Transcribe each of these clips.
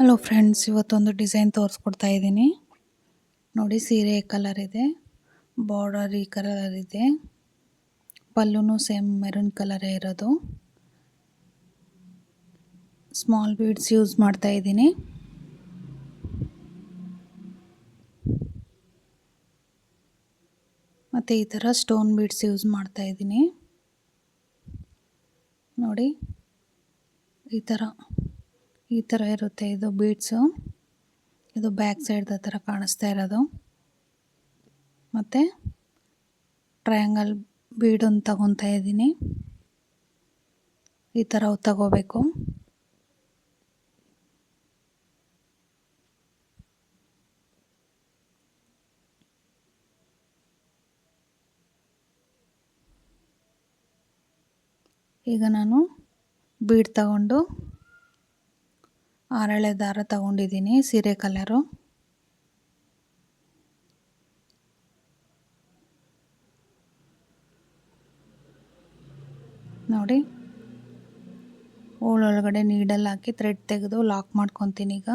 Hello friends, ಇವತ್ತೊಂದು design ತೋರಿಸ್ಕೊಡ್ತಾ ಇದ್ದೀನಿ ನೋಡಿ. ಸೀರೆ ಕಲರ್ ಇದೆ, ಬಾರ್ಡರ್ ಈ ಕಲರ್ ಇದೆ, ಪಲ್ಲುನು ಸೇಮ್ ಮೆರೂನ್ ಕಲರೇ ಇರೋದು. ಸ್ಮಾಲ್ ಬೀಡ್ಸ್ ಯೂಸ್ ಮಾಡ್ತಾ ಇದ್ದೀನಿ. ಮತ್ತು ಈ ಥರ ಸ್ಟೋನ್ ಬೀಡ್ಸ್ ಯೂಸ್ ಮಾಡ್ತಾ ಇದ್ದೀನಿ ನೋಡಿ. ಈ ಥರ ಇರುತ್ತೆ ಇದು ಬೀಡ್ಸು. ಇದು ಬ್ಯಾಕ್ ಸೈಡ್ ಥರ ಕಾಣಿಸ್ತಾ ಇರೋದು. ಮತ್ತು ಟ್ರಯಾಂಗಲ್ ಬೀಡನ್ನು ತಗೊತಾ ಇದ್ದೀನಿ. ಈ ಥರ ತಗೋಬೇಕು. ಈಗ ನಾನು ಬೀಡ್ ತಗೊಂಡು 6 ಎಳೆ ದಾರ ತಗೊಂಡಿದ್ದೀನಿ, ಸೀರೆ ಕಲರು. ನೋಡಿ, ಒಳಗಡೆ ನೀಡಲ್ ಹಾಕಿ ಥ್ರೆಡ್ ತೆಗೆದು ಲಾಕ್ ಮಾಡ್ಕೊತೀನಿ. ಈಗ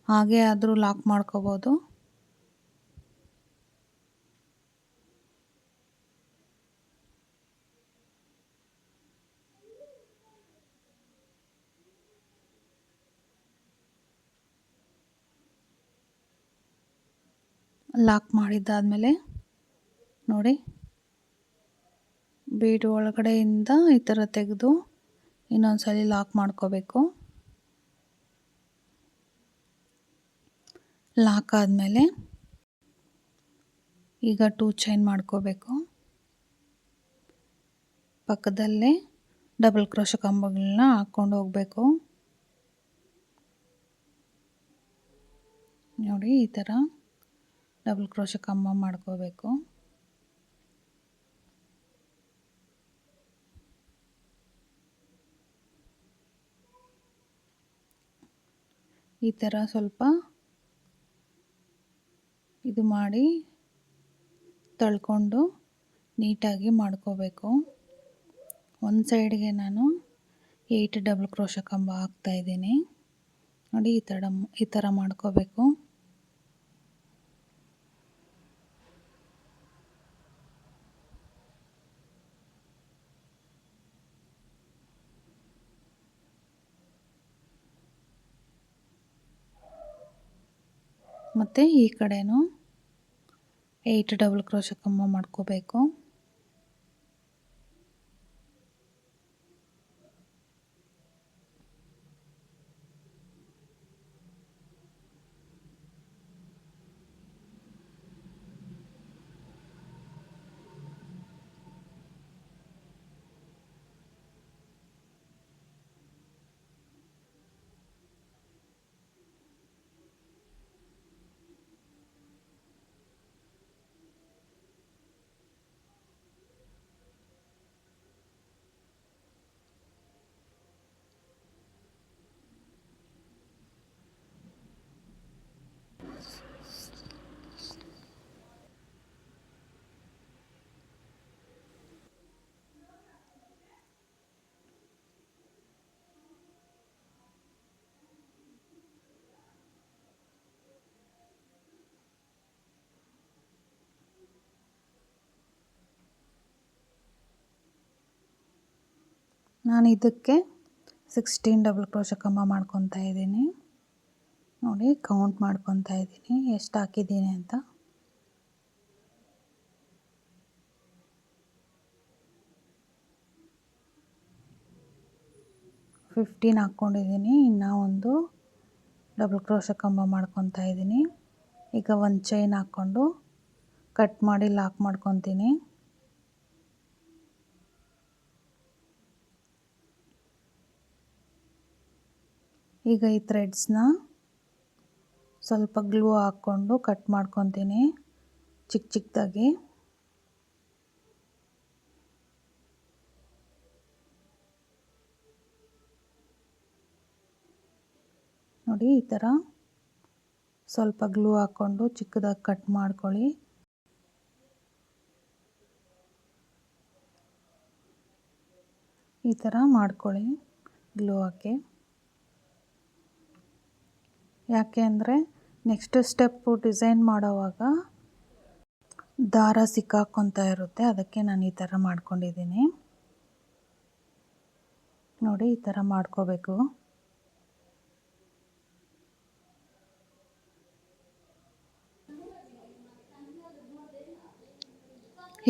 ಹಾಗೆ ಆದರೂ ಲಾಕ್ ಮಾಡ್ಕೋಬೋದು. ಲಾಕ್ ಮಾಡಿದ್ದಾದಮೇಲೆ ನೋಡಿ, ಬೀಡ್ ಒಳಗಡೆಯಿಂದ ಈ ಥರ ತೆಗೆದು ಇನ್ನೊಂದ್ಸಲಿ ಲಾಕ್ ಮಾಡ್ಕೋಬೇಕು. ಲಾಕ್ ಆದಮೇಲೆ ಈಗ 2 ಚೈನ್ ಮಾಡ್ಕೋಬೇಕು. ಪಕ್ಕದಲ್ಲೇ ಡಬಲ್ ಕ್ರೋಶೆ ಕಂಬಗಳನ್ನ ಹಾಕ್ಕೊಂಡು ಹೋಗಬೇಕು ನೋಡಿ. ಈ ಥರ ಡಬಲ್ ಕ್ರೋಶೆ ಕಂಬ ಮಾಡ್ಕೋಬೇಕು. ಈ ಥರ ಸ್ವಲ್ಪ ಇದು ಮಾಡಿ ತಳ್ಕೊಂಡು ನೀಟಾಗಿ ಮಾಡ್ಕೋಬೇಕು. ಒಂದು ಸೈಡ್ಗೆ ನಾನು 8 ಡಬಲ್ ಕ್ರೋಶೆ ಕಂಬ ಹಾಕ್ತಾಯಿದ್ದೀನಿ ನೋಡಿ. ಈ ಥರ ಮಾಡ್ಕೋಬೇಕು. ಮತ್ತು ಈ ಕಡೆನೂ 8 ಡಬಲ್ ಕ್ರೋಶೆ ಕಂಬ ಮಾಡ್ಕೋಬೇಕು. ನಾನು ಇದಕ್ಕೆ 16 ಡಬಲ್ ಕ್ರೋಶೆ ಕಂಬ ಮಾಡ್ಕೊತಾ ಇದ್ದೀನಿ ನೋಡಿ. ಕೌಂಟ್ ಮಾಡ್ಕೊತಾ ಇದ್ದೀನಿ ಎಷ್ಟು ಹಾಕಿದ್ದೀನಿ ಅಂತ. ಫಿಫ್ಟೀನ್ ಹಾಕ್ಕೊಂಡಿದ್ದೀನಿ. ಇನ್ನೂ ಒಂದು ಡಬಲ್ ಕ್ರೋಶೆ ಕಂಬ ಮಾಡ್ಕೊತಾ ಇದ್ದೀನಿ. ಈಗ ಒಂದು ಚೈನ್ ಹಾಕ್ಕೊಂಡು ಕಟ್ ಮಾಡಿ ಲಾಕ್ ಮಾಡ್ಕೊತೀನಿ. ಈಗ ಈ ಥ್ರೆಡ್ಸ್ನ ಸ್ವಲ್ಪ ಗ್ಲೂ ಹಾಕ್ಕೊಂಡು ಕಟ್ ಮಾಡ್ಕೊತೀನಿ ಚಿಕ್ಕದಾಗಿ. ನೋಡಿ, ಈ ಥರ ಸ್ವಲ್ಪ ಗ್ಲೂ ಹಾಕ್ಕೊಂಡು ಚಿಕ್ಕದಾಗಿ ಕಟ್ ಮಾಡ್ಕೊಳ್ಳಿ. ಈ ಥರ ಮಾಡ್ಕೊಳ್ಳಿ ಗ್ಲೂ ಹಾಕಿ. ಯಾಕೆ ಅಂದರೆ ನೆಕ್ಸ್ಟ್ ಸ್ಟೆಪ್ಪು ಡಿಸೈನ್ ಮಾಡೋವಾಗ ದಾರ ಸಿಕ್ಕಾಕೊತಾ ಇರುತ್ತೆ, ಅದಕ್ಕೆ ನಾನು ಈ ಥರ ಮಾಡ್ಕೊಂಡಿದ್ದೀನಿ. ನೋಡಿ ಈ ಥರ ಮಾಡ್ಕೋಬೇಕು.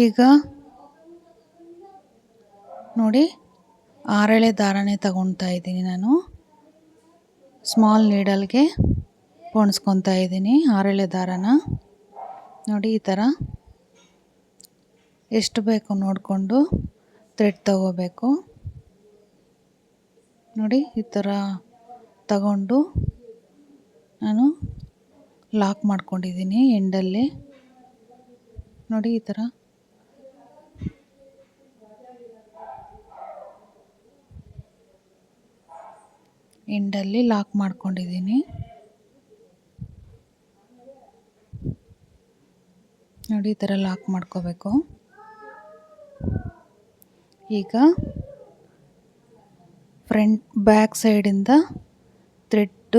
ಈಗ ನೋಡಿ 6 ಎಳೆ ದಾರನೇ ತಗೊತಾ ಇದ್ದೀನಿ ನಾನು. ಸ್ಮಾಲ್ ನೀಡಲ್ಗೆ ಪೋಣಿಸ್ಕೊತಾ ಇದ್ದೀನಿ 6 ಎಳೆ ದಾರನ. ನೋಡಿ ಈ ಥರ ಎಷ್ಟು ಬೇಕು ನೋಡಿಕೊಂಡು ಥ್ರೆಡ್ ತಗೋಬೇಕು. ನೋಡಿ ಈ ಥರ ತಗೊಂಡು ನಾನು ಲಾಕ್ ಮಾಡ್ಕೊಂಡಿದ್ದೀನಿ ಎಂಡಲ್ಲಿ. ನೋಡಿ ಈ ಥರ ಎಂಡಲ್ಲಿ ಲಾಕ್ ಮಾಡ್ಕೊಂಡಿದ್ದೀನಿ. ನೋಡಿ ಈ ಥರ ಲಾಕ್ ಮಾಡ್ಕೋಬೇಕು. ಈಗ ಬ್ಯಾಕ್ ಸೈಡಿಂದ ಥ್ರೆಡ್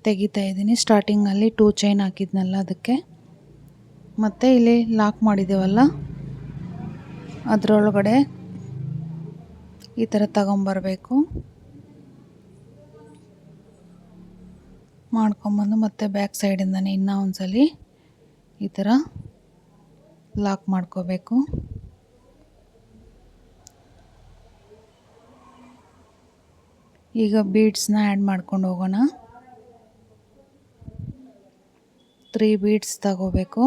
ತೆಗಿತಾ ಇದ್ದೀನಿ. ಸ್ಟಾರ್ಟಿಂಗಲ್ಲಿ 2 ಚೈನ್ ಹಾಕಿದ್ನಲ್ಲ ಅದಕ್ಕೆ, ಮತ್ತು ಇಲ್ಲಿ ಲಾಕ್ ಮಾಡಿದ್ದೇವಲ್ಲ ಅದರೊಳಗಡೆ ಈ ಥರ ತಗೊಂಬರಬೇಕು. ಮಾಡ್ಕೊಂಬಂದು ಮತ್ತೆ ಬ್ಯಾಕ್ ಸೈಡಿಂದನೇ ಇನ್ನೂ ಒಂದ್ಸಲಿ ಈ ಥರ ಲಾಕ್ ಮಾಡ್ಕೋಬೇಕು. ಈಗ ಬೀಡ್ಸ್ನ ಆ್ಯಡ್ ಮಾಡ್ಕೊಂಡು ಹೋಗೋಣ. 3 ಬೀಡ್ಸ್ ತಗೋಬೇಕು.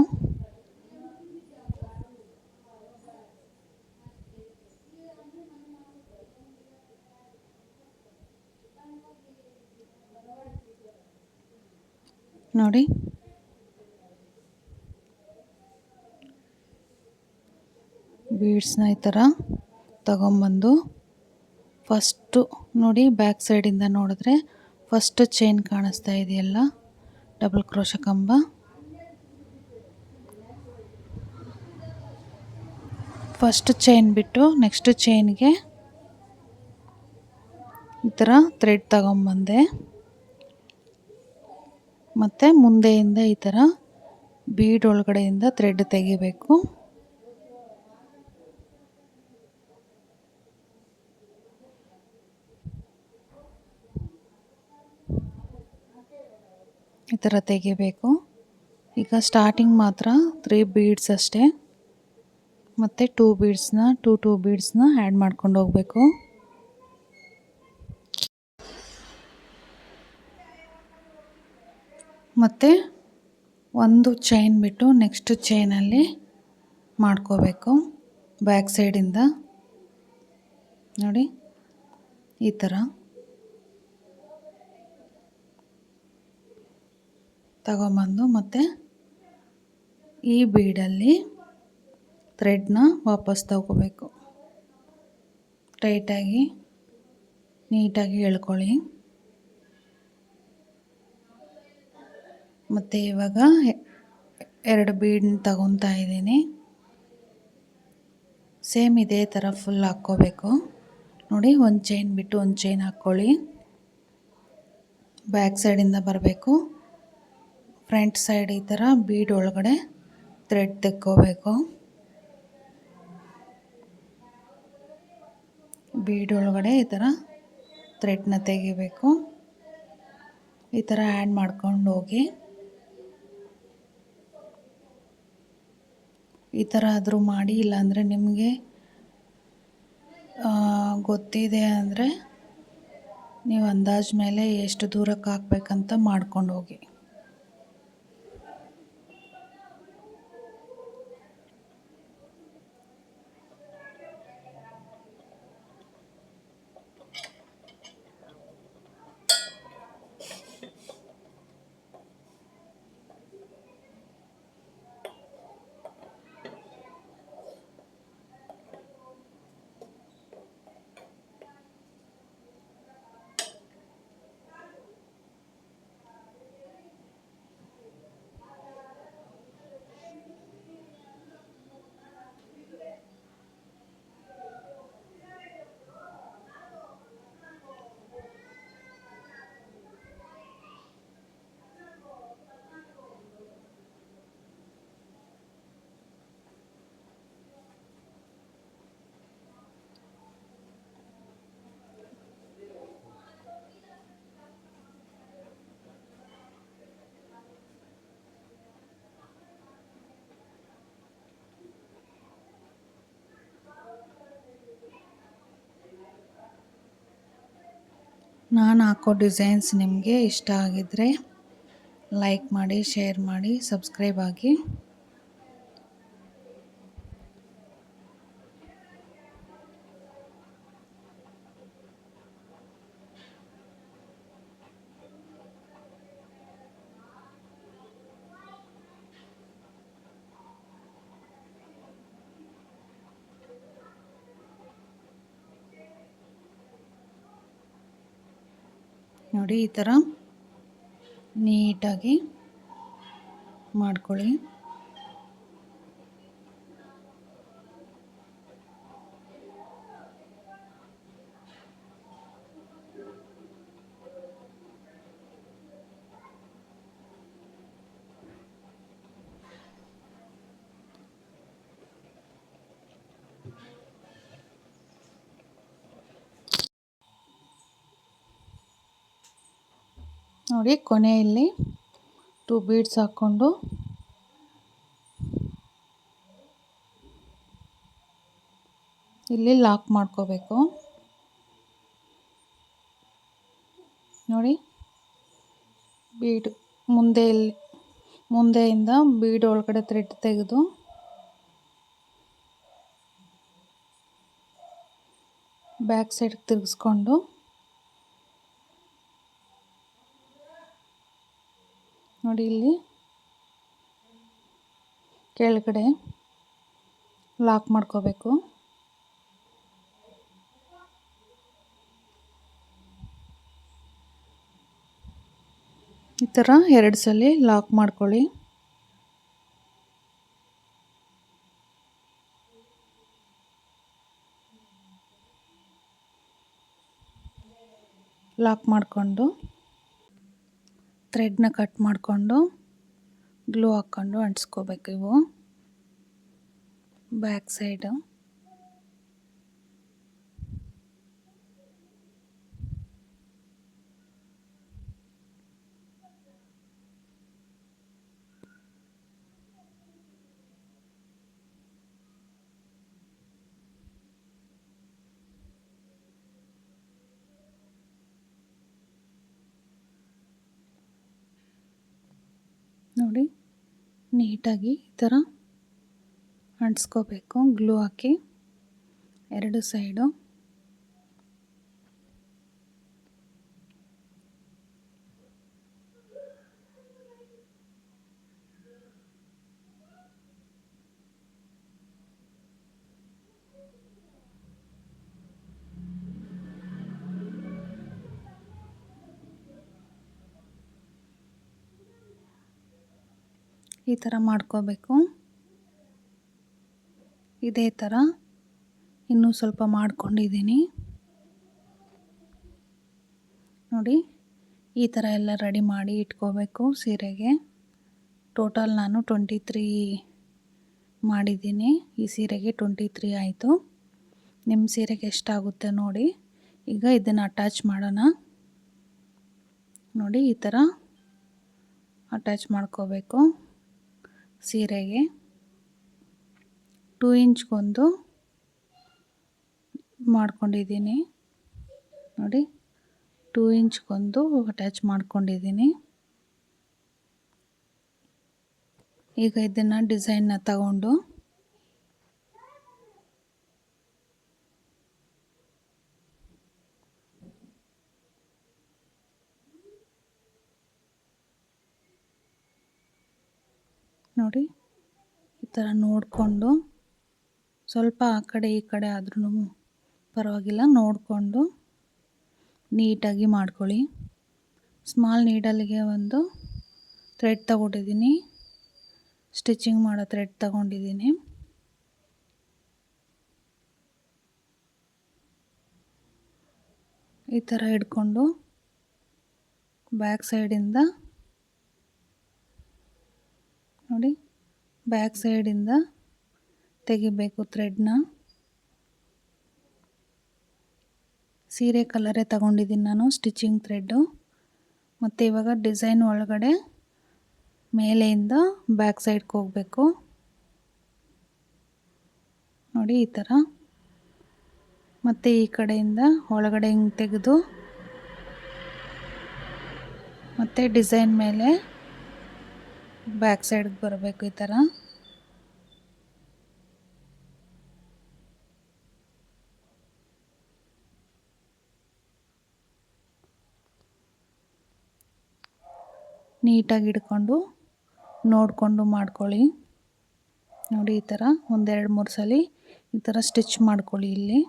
ನೋಡಿ ಬೀಡ್ಸ್ನ ಈ ಥರ ತಗೊಂಬಂದು ಫಸ್ಟು ನೋಡಿ ಬ್ಯಾಕ್ ಸೈಡಿಂದ ನೋಡಿದ್ರೆ ಫಸ್ಟ್ ಚೈನ್ ಕಾಣಿಸ್ತಾ ಇದೆಯಲ್ಲ, ಡಬಲ್ ಕ್ರೋಶ ಕಂಬ, ಫಸ್ಟ್ ಚೈನ್ ಬಿಟ್ಟು ನೆಕ್ಸ್ಟ್ ಚೈನ್ಗೆ ಈ ಥರ ಥ್ರೆಡ್ ತಗೊಂಬಂದೆ. ಮತ್ತು ಮುಂದೆಯಿಂದ ಈ ಥರ ಬೀಡ್ ಒಳಗಡೆಯಿಂದ ಥ್ರೆಡ್ ತೆಗಿಬೇಕು. ಈ ಥರ ತೆಗಿಬೇಕು. ಈಗ ಸ್ಟಾರ್ಟಿಂಗ್ ಮಾತ್ರ 3 ಬೀಡ್ಸ್ ಅಷ್ಟೇ, ಮತ್ತು 2 ಬೀಡ್ಸ್ನ ಆ್ಯಡ್ ಮಾಡ್ಕೊಂಡು ಹೋಗಬೇಕು. ಮತ್ತು ಒಂದು ಚೈನ್ ಬಿಟ್ಟು ನೆಕ್ಸ್ಟ್ ಚೈನಲ್ಲಿ ಮಾಡ್ಕೋಬೇಕು ಬ್ಯಾಕ್ ಸೈಡಿಂದ. ನೋಡಿ ಈ ಥರ ತಗೊಂಬಂದು ಮತ್ತು ಈ ಬೀಡಲ್ಲಿ ಥ್ರೆಡ್ನ ವಾಪಸ್ ತಗೋಬೇಕು. ಟೈಟಾಗಿ ನೀಟಾಗಿ ಎಳ್ಕೊಳ್ಳಿ. ಮತ್ತು ಇವಾಗ 2 ಬೀಡನ್ನ ತಗೊತಾ ಇದ್ದೀನಿ. ಸೇಮ್ ಇದೇ ಥರ ಫುಲ್ ಹಾಕ್ಕೋಬೇಕು. ನೋಡಿ ಒಂದು ಚೈನ್ ಬಿಟ್ಟು ಒಂದು ಚೈನ್ ಹಾಕ್ಕೊಳ್ಳಿ. ಬ್ಯಾಕ್ ಸೈಡಿಂದ ಬರಬೇಕು. ಫ್ರಂಟ್ ಸೈಡ್ ಈ ಥರ ಬೀಡ್ ಒಳಗಡೆ ಥ್ರೆಡ್ ತೆಕ್ಕೋಬೇಕು. ಬೀಡ್ ಒಳಗಡೆ ಈ ಥರ ಥ್ರೆಡ್ನ ತೆಗಿಬೇಕು. ಈ ಥರ ಆ್ಯಡ್ ಮಾಡ್ಕೊಂಡು ಹೋಗಿ. ಈ ಥರ ಆದರೂ ಮಾಡಿ, ಇಲ್ಲಾಂದರೆ ನಿಮಗೆ ಗೊತ್ತಿದೆ ಅಂದರೆ ನೀವು ಅಂದಾಜು ಮೇಲೆ ಎಷ್ಟು ದೂರಕ್ಕೆ ಹಾಕ್ಬೇಕಂತ ಮಾಡ್ಕೊಂಡು ಹೋಗಿ. ನಾನು ಹಾಕೋ ಡಿಸೈನ್ಸ್ ನಿಮಗೆ ಇಷ್ಟ ಆಗಿದ್ದರೆ ಲೈಕ್ ಮಾಡಿ, ಶೇರ್ ಮಾಡಿ, ಸಬ್ಸ್ಕ್ರೈಬ್ ಆಗಿ. ನೋಡಿ ಈ ಥರ ನೀಟಾಗಿ ಮಾಡ್ಕೊಳ್ಳಿ. ನೋಡಿ ಕೊನೆಯಲ್ಲಿ 2 ಬೀಡ್ಸ್ ಹಾಕ್ಕೊಂಡು ಇಲ್ಲಿ ಲಾಕ್ ಮಾಡ್ಕೋಬೇಕು. ನೋಡಿ ಬೀಡ್ ಮುಂದೆಯಿಂದ ಬೀಡ್ ಒಳಗಡೆ ಥ್ರೆಡ್ ತೆಗೆದು ಬ್ಯಾಕ್ ಸೈಡ್ ತಿರುಗಿಸ್ಕೊಂಡು ನೋಡಿ ಇಲ್ಲಿ ಕೆಳಗಡೆ ಲಾಕ್ ಮಾಡ್ಕೋಬೇಕು. ಈ ಥರ 2 ಸಲ ಲಾಕ್ ಮಾಡ್ಕೊಳ್ಳಿ. ಲಾಕ್ ಮಾಡಿಕೊಂಡು ಥ್ರೆಡ್ನ ಕಟ್ ಮಾಡಿಕೊಂಡು ಗ್ಲೂ ಹಾಕ್ಕೊಂಡು ಅಂಟಿಸ್ಕೋಬೇಕು. ಇವು ಬ್ಯಾಕ್ ಸೈಡು ನೋಡಿ ನೀಟಾಗಿ ಈ ಥರ ಅಂಟಿಸ್ಕೋಬೇಕು ಗ್ಲೂ ಹಾಕಿ 2 ಸೈಡು. ಈ ಥರ ಮಾಡ್ಕೋಬೇಕು. ಇದೇ ಥರ ಇನ್ನೂ ಸ್ವಲ್ಪ ಮಾಡ್ಕೊಂಡಿದ್ದೀನಿ. ನೋಡಿ ಈ ಥರ ಎಲ್ಲ ರೆಡಿ ಮಾಡಿ ಇಟ್ಕೋಬೇಕು ಸೀರೆಗೆ. ಟೋಟಲ್ ನಾನು 23 ಮಾಡಿದ್ದೀನಿ. ಈ ಸೀರೆಗೆ 23 ಆಯಿತು. ನಿಮ್ಮ ಸೀರೆಗೆ ಎಷ್ಟಾಗುತ್ತೆ ನೋಡಿ. ಈಗ ಇದನ್ನು ಅಟ್ಯಾಚ್ ಮಾಡೋಣ. ನೋಡಿ ಈ ಥರ ಅಟ್ಯಾಚ್ ಮಾಡ್ಕೋಬೇಕು ಸೀರೆಗೆ. 2 ಇಂಚ್ಗೊಂದು ಮಾಡ್ಕೊಂಡಿದ್ದೀನಿ. ನೋಡಿ 2 ಇಂಚ್ಗೊಂದು ಅಟ್ಯಾಚ್ ಮಾಡ್ಕೊಂಡಿದ್ದೀನಿ. ಈಗ ಇದನ್ನು ಡಿಸೈನ್ನ ತಗೊಂಡು ನೋಡಿ ಈ ಥರ ನೋಡಿಕೊಂಡು ಸ್ವಲ್ಪ ಆ ಕಡೆ ಈ ಕಡೆ ಆದ್ರೂ ಪರವಾಗಿಲ್ಲ, ನೋಡಿಕೊಂಡು ನೀಟಾಗಿ ಮಾಡ್ಕೊಳ್ಳಿ. ಸ್ಮಾಲ್ ನೀಡಲ್ಗೆ ಒಂದು ಥ್ರೆಡ್ ತಗೊಂಡಿದ್ದೀನಿ, ಸ್ಟಿಚಿಂಗ್ ಮಾಡೋ ಥ್ರೆಡ್ ತಗೊಂಡಿದ್ದೀನಿ. ಈ ಥರ ಹಿಡ್ಕೊಂಡು ಬ್ಯಾಕ್ ಸೈಡಿಂದ ನೋಡಿ ಬ್ಯಾಕ್ ಸೈಡಿಂದ ತೆಗಿಬೇಕು ಥ್ರೆಡ್ನ. ಸೀರೆ ಕಲರೇ ತಗೊಂಡಿದ್ದೀನಿ ನಾನು ಸ್ಟಿಚಿಂಗ್ ಥ್ರೆಡ್ಡು. ಮತ್ತು ಇವಾಗ ಡಿಸೈನ್ ಒಳಗಡೆ ಮೇಲೆಯಿಂದ ಬ್ಯಾಕ್ ಸೈಡ್ಗೆ ಹೋಗಬೇಕು. ನೋಡಿ ಈ ಥರ. ಮತ್ತು ಈ ಕಡೆಯಿಂದ ಒಳಗಡೆ ಹಿಂಗೆ ತೆಗೆದು ಮತ್ತು ಡಿಸೈನ್ ಮೇಲೆ ಬ್ಯಾಕ್ ಸೈಡ್ಗೆ ಬರಬೇಕು ಈ ಥರ. ನೀಟಾಗಿ ಹಿಡ್ಕೊಂಡು ನೋಡಿಕೊಂಡು ಮಾಡ್ಕೊಳ್ಳಿ. ನೋಡಿ ಈ ಥರ 1-2-3 ಸಲ ಈ ಥರ ಸ್ಟಿಚ್ ಮಾಡ್ಕೊಳ್ಳಿ. ಇಲ್ಲಿ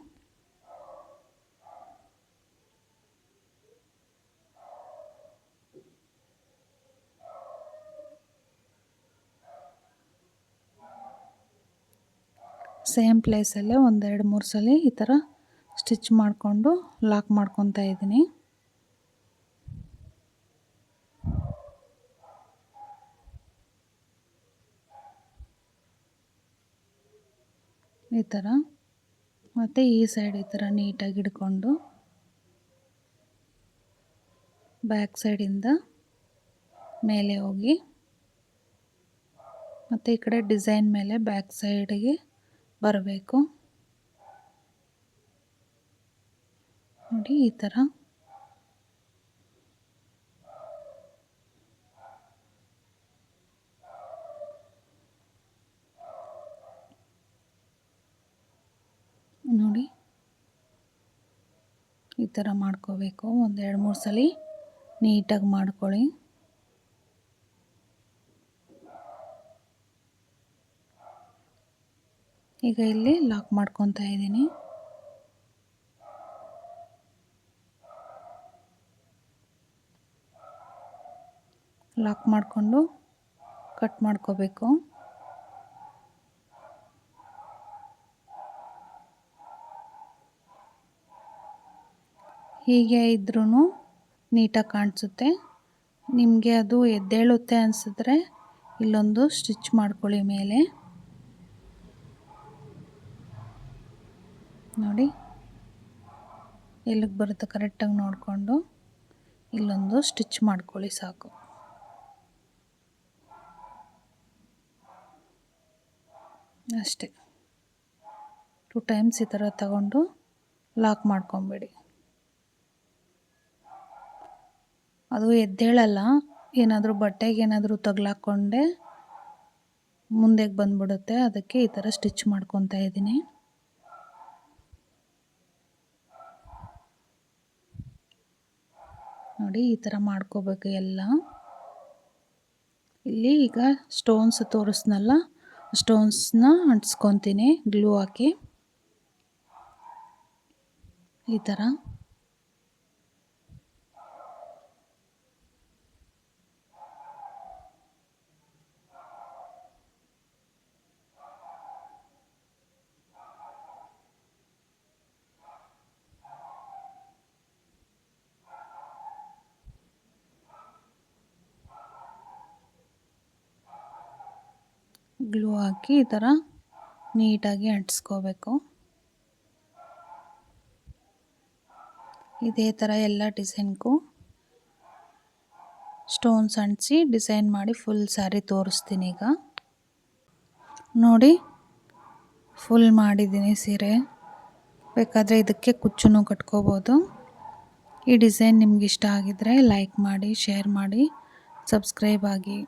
ಸೇಮ್ ಪ್ಲೇಸಲ್ಲೇ 1-2-3 ಸಲ ಈ ಥರ ಸ್ಟಿಚ್ ಮಾಡಿಕೊಂಡು ಲಾಕ್ ಮಾಡ್ಕೊತಾ ಇದ್ದೀನಿ. ಈ ಥರ ಮತ್ತು ಈ ಸೈಡ್ ಈ ಥರ ನೀಟಾಗಿ ಹಿಡ್ಕೊಂಡು ಬ್ಯಾಕ್ ಸೈಡಿಂದ ಮೇಲೆ ಹೋಗಿ ಮತ್ತು ಈ ಕಡೆ ಡಿಸೈನ್ ಮೇಲೆ ಬ್ಯಾಕ್ ಸೈಡಿಗೆ ಬರಬೇಕು. ನೋಡಿ ಈ ಥರ. ನೋಡಿ ಈ ಥರ ಮಾಡ್ಕೋಬೇಕು. 1-2-3 ಸಲ ನೀಟಾಗಿ ಮಾಡ್ಕೊಳ್ಳಿ. ಈಗ ಇಲ್ಲಿ ಲಾಕ್ ಮಾಡ್ಕೊತಾ ಇದ್ದೀನಿ. ಲಾಕ್ ಮಾಡಿಕೊಂಡು ಕಟ್ ಮಾಡ್ಕೋಬೇಕು. ಹೀಗೆ ಇದ್ರೂ ನೀಟಾಗಿ ಕಾಣಿಸುತ್ತೆ. ನಿಮಗೆ ಅದು ಎದ್ದೇಳುತ್ತೆ ಅನಿಸಿದ್ರೆ ಇಲ್ಲೊಂದು ಸ್ಟಿಚ್ ಮಾಡ್ಕೊಳ್ಳಿ ಮೇಲೆ. ನೋಡಿ ಎಲ್ಲಿಗೆ ಬರುತ್ತೆ ಕರೆಕ್ಟಾಗಿ ನೋಡಿಕೊಂಡು ಇಲ್ಲೊಂದು ಸ್ಟಿಚ್ ಮಾಡ್ಕೊಳ್ಳಿ ಸಾಕು. ಅಷ್ಟೇ. 2 ಟೈಮ್ಸ್ ಈ ಥರ ತಗೊಂಡು ಲಾಕ್ ಮಾಡ್ಕೊಂಬಿಡಿ. ಅದು ಎದ್ದೇಳಲ್ಲ. ಏನಾದರೂ ಬಟ್ಟೆಗೆ ಏನಾದರೂ ತಗಲಾಕ್ಕೊಂಡೆ ಮುಂದೆಗೆ ಬಂದುಬಿಡುತ್ತೆ. ಅದಕ್ಕೆ ಈ ಥರ ಸ್ಟಿಚ್ ಮಾಡ್ಕೊತಾ ಇದ್ದೀನಿ. ನೋಡಿ ಈ ಥರ ಮಾಡ್ಕೋಬೇಕು ಎಲ್ಲ. ಇಲ್ಲಿ ಈಗ ಸ್ಟೋನ್ಸ್ ತೋರಿಸ್ನಲ್ಲ, ಸ್ಟೋನ್ಸ್ನ ಅಂಟಿಸ್ಕೊತೀನಿ ಗ್ಲೂ ಹಾಕಿ ಈ ಥರ. ಗ್ಲೂ ಹಾಕಿ ಈ ಥರ ನೀಟಾಗಿ ಅಂಟಿಸ್ಕೋಬೇಕು. ಇದೇ ಥರ ಎಲ್ಲ ಡಿಸೈನ್ಗೂ ಸ್ಟೋನ್ಸ್ ಅಂಟಿಸಿ ಡಿಸೈನ್ ಮಾಡಿ ಫುಲ್ ಸ್ಯಾರಿ ತೋರಿಸ್ತೀನಿ. ಈಗ ನೋಡಿ ಫುಲ್ ಮಾಡಿದ್ದೀನಿ ಸೀರೆ. ಬೇಕಾದರೆ ಇದಕ್ಕೆ ಕುಚ್ಚು ಕಟ್ಕೋಬೋದು. ಈ ಡಿಸೈನ್ ನಿಮ್ಗೆ ಇಷ್ಟ ಆಗಿದ್ರೆ ಲೈಕ್ ಮಾಡಿ, ಶೇರ್ ಮಾಡಿ, ಸಬ್ಸ್ಕ್ರೈಬ್ ಆಗಿ.